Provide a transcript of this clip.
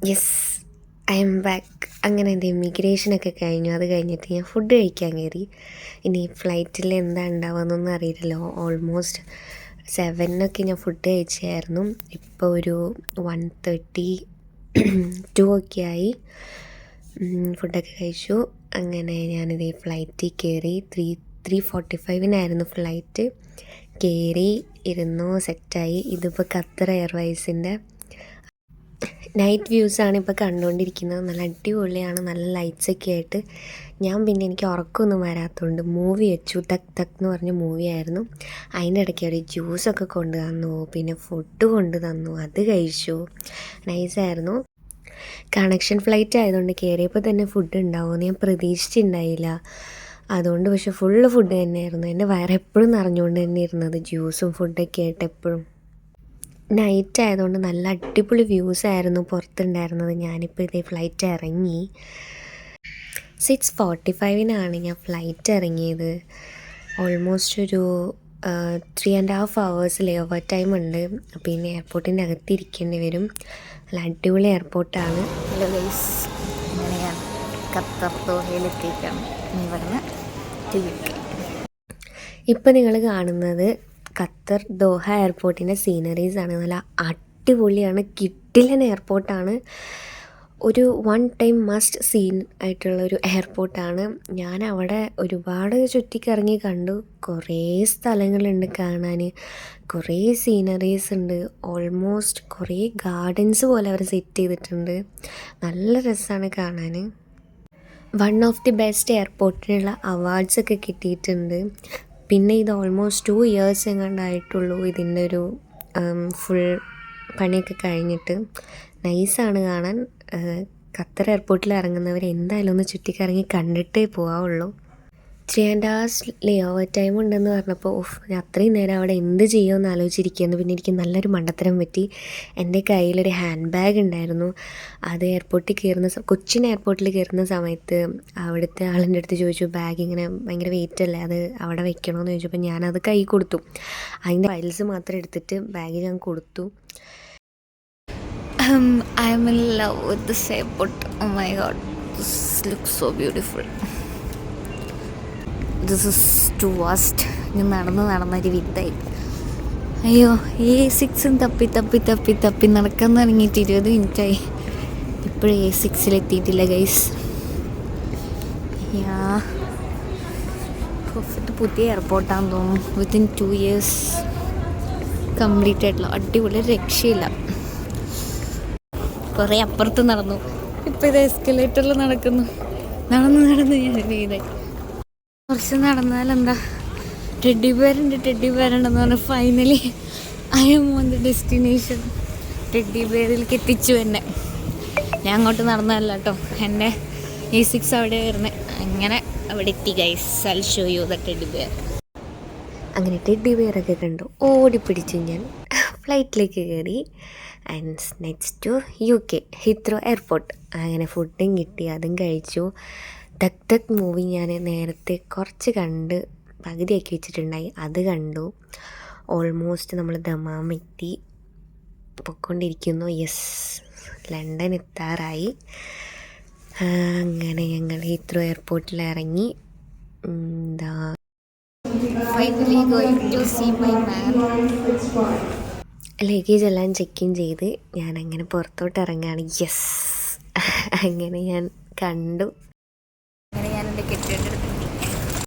Yes, I M back. അങ്ങനെ എൻ്റെ ഇമിഗ്രേഷനൊക്കെ കഴിഞ്ഞു. അത് കഴിഞ്ഞിട്ട് ഞാൻ ഫുഡ് കഴിക്കാൻ കയറി. ഇനി ഫ്ലൈറ്റിൽ എന്താ ഉണ്ടാവുകയെന്നൊന്നും അറിയില്ലല്ലോ. ഓൾമോസ്റ്റ് 7 ഞാൻ ഫുഡ് കഴിച്ചായിരുന്നു. ഇപ്പോൾ ഒരു 1:32 ഒക്കെ ആയി. ഫുഡൊക്കെ കഴിച്ചു. അങ്ങനെ ഞാനിത് ഫ്ലൈറ്റിൽ കയറി. 3:45 ഫ്ലൈറ്റ്. കയറി ഇരുന്നു, സെറ്റായി. ഇതിപ്പോൾ ഖത്തർ എയർവൈസിൻ്റെ നൈറ്റ് വ്യൂസാണ് ഇപ്പോൾ കണ്ടുകൊണ്ടിരിക്കുന്നത്. നല്ല അടിപൊളിയാണ്, നല്ല ലൈറ്റ്സൊക്കെ ആയിട്ട്. പിന്നെ എനിക്ക് ഉറക്കമൊന്നും വരാത്തതുകൊണ്ട് മൂവി വെച്ചു. തക് തക് എന്ന് പറഞ്ഞ മൂവിയായിരുന്നു. അതിൻ്റെ ഇടയ്ക്ക് ഒരു ജ്യൂസൊക്കെ കൊണ്ട് തന്നു, പിന്നെ ഫുഡ് കൊണ്ട് തന്നു, അത് കഴിച്ചു. നൈസായിരുന്നു. കണക്ഷൻ ഫ്ലൈറ്റ് ആയതുകൊണ്ട് കയറിയപ്പോൾ തന്നെ ഫുഡ് ഉണ്ടാവുമെന്ന് ഞാൻ പ്രതീക്ഷിച്ചിട്ടുണ്ടായില്ല. അതുകൊണ്ട് പക്ഷെ ഫുള്ള് ഫുഡ് തന്നെയായിരുന്നു. എൻ്റെ വയറെപ്പോഴും നിറഞ്ഞുകൊണ്ട് തന്നെ ഇരുന്നത്, ജ്യൂസും ഫുഡൊക്കെ ആയിട്ട് എപ്പോഴും. നൈറ്റ് ആയതുകൊണ്ട് നല്ല അടിപൊളി വ്യൂസായിരുന്നു പുറത്തുണ്ടായിരുന്നത്. ഞാനിപ്പോൾ ഇതേ ഫ്ലൈറ്റ് ഇറങ്ങി. 6:45 ഞാൻ ഫ്ലൈറ്റ് ഇറങ്ങിയത്. ഓൾമോസ്റ്റ് ഒരു 3.5 hours ലേ ഓവർ ടൈം ഉണ്ട്. പിന്നെ എയർപോർട്ടിൻ്റെ അകത്ത് ഇരിക്കേണ്ടി വരും. നല്ല അടിപൊളി എയർപോർട്ടാണ്. ഹലോ ഗൈസ്, ഇങ്ങനെ ഞാൻ ഖത്തർ ദോഹയിലെത്തിയിട്ടാണ്. ഇനി ഇവിടുന്ന് UK. ഇപ്പം നിങ്ങൾ കാണുന്നത് ഖത്തർ ദോഹ എയർപോർട്ടിൻ്റെ സീനറീസാണ്. നല്ല അടിപൊളിയാണ്, കിടിലൻ എയർപോർട്ടാണ്. ഒരു വൺ ടൈം മസ്റ്റ് സീൻ ആയിട്ടുള്ളൊരു എയർപോർട്ടാണ്. ഞാൻ അവിടെ ഒരുപാട് ചുറ്റിക്കറങ്ങി കണ്ടു. കുറേ സ്ഥലങ്ങളുണ്ട് കാണാൻ, കുറേ സീനറീസ് ഉണ്ട്. ഓൾമോസ്റ്റ് കുറേ ഗാർഡൻസ് പോലെ അവർ സെറ്റ് ചെയ്തിട്ടുണ്ട്. നല്ല രസമാണ് കാണാൻ. വൺ ഓഫ് ദി ബെസ്റ്റ് എയർപോർട്ടിനുള്ള അവാർഡ്സൊക്കെ കിട്ടിയിട്ടുണ്ട്. പിന്നെ ഇത് ഓൾമോസ്റ്റ് 2 years എങ്ങാണ്ടായിട്ടുള്ളൂ ഇതിൻ്റെ ഒരു ഫുൾ പണിയൊക്കെ കഴിഞ്ഞിട്ട്. നൈസാണ് കാണാൻ. ഖത്തർ എയർപോർട്ടിൽ ഇറങ്ങുന്നവർ എന്തായാലും ഒന്ന് ചുറ്റിക്കറങ്ങി കണ്ടിട്ടേ പോകാവുള്ളൂ. 3.5 hours ലേ ഓവർ ടൈം ഉണ്ടെന്ന് പറഞ്ഞപ്പോൾ ഞാൻ അത്രയും നേരം അവിടെ എന്ത് ചെയ്യുമെന്ന് ആലോചിച്ചിരിക്കുന്നു. പിന്നെ എനിക്ക് നല്ലൊരു മണ്ടത്തരം പറ്റി. എൻ്റെ കയ്യിലൊരു ഹാൻഡ് ബാഗ് ഉണ്ടായിരുന്നു. അത് എയർപോർട്ടിൽ കൊച്ചിൻ എയർപോർട്ടിൽ കയറുന്ന സമയത്ത് അവിടുത്തെ ആളിൻ്റെ അടുത്ത് ചോദിച്ചു, ബാഗ് ഇങ്ങനെ ഭയങ്കര വെയിറ്റ് അല്ലേ, അത് അവിടെ വെക്കണമെന്ന് ചോദിച്ചപ്പോൾ ഞാനത് കൈ കൊടുത്തു. അതിൻ്റെ ഫയൽസ് മാത്രം എടുത്തിട്ട് ബാഗ് ഞാൻ കൊടുത്തു. I am in love with this airport. Oh my god, this looks so beautiful. This is too vast. ഞാൻ നടന്നൊരു വിത്തായി. അയ്യോ, A6 തപ്പി നടക്കാൻ തുടങ്ങിയിട്ട് 20 മിനിറ്റായി. ഇപ്പോഴും A6 എത്തിയിട്ടില്ല ഗൈസ്. ഇത് പുതിയ എയർപോർട്ടാണെന്ന് തോന്നുന്നു. വിത്തിൻ 2 years കംപ്ലീറ്റ് ആയിട്ടുള്ള അടിപൊളി, രക്ഷയില്ല. കുറേ അപ്പുറത്ത് നടന്നു. ഇപ്പോൾ ഇത് എസ്കലേറ്ററിൽ നടന്ന് ഞാൻ ഇതായി. കുറച്ച് നടന്നാലെന്താ, ടെഡ്ഡി ബെയറുണ്ടെന്ന് പറഞ്ഞാൽ finally I'm on the destination. Teddy ബെയറിലേക്ക് എത്തിച്ചു എന്നെ. ഞാൻ അങ്ങോട്ട് നടന്നതല്ല കേട്ടോ, എൻ്റെ A6 അവിടെ വരുന്നത്. അങ്ങനെ അവിടെ എത്തി guys. I show you the teddy bear. അങ്ങനെ ടെഡ്ഡി ബെയറൊക്കെ കണ്ടു ഓടിപ്പിടിച്ചു ഞാൻ ഫ്ലൈറ്റിലേക്ക് കയറി. And next UK Heathrow airport. അങ്ങനെ ഫുഡും കിട്ടി, അതും കഴിച്ചു. തക് തക് മൂവി ഞാൻ നേരത്തെ കുറച്ച് കണ്ട് പകുതിയാക്കി വെച്ചിട്ടുണ്ടായി, അത് കണ്ടു. ഓൾമോസ്റ്റ് നമ്മൾ ദമാം എത്തി, പൊയ്ക്കൊണ്ടിരിക്കുന്നു. യെസ്, ലണ്ടൻ എത്താറായി. അങ്ങനെ ഞങ്ങൾ ഹീത്രോ എയർപോർട്ടിൽ ഇറങ്ങി. Finally going to see my man. Luggage എല്ലാം ചെക്ക് ഇൻ ചെയ്ത് ഞാനങ്ങനെ പുറത്തോട്ട് ഇറങ്ങുകയാണ്. യെസ്, അങ്ങനെ ഞാൻ കണ്ടു. അങ്ങനെ ഞാൻ എൻ്റെ കെട്ടിയുടെ അടുത്ത്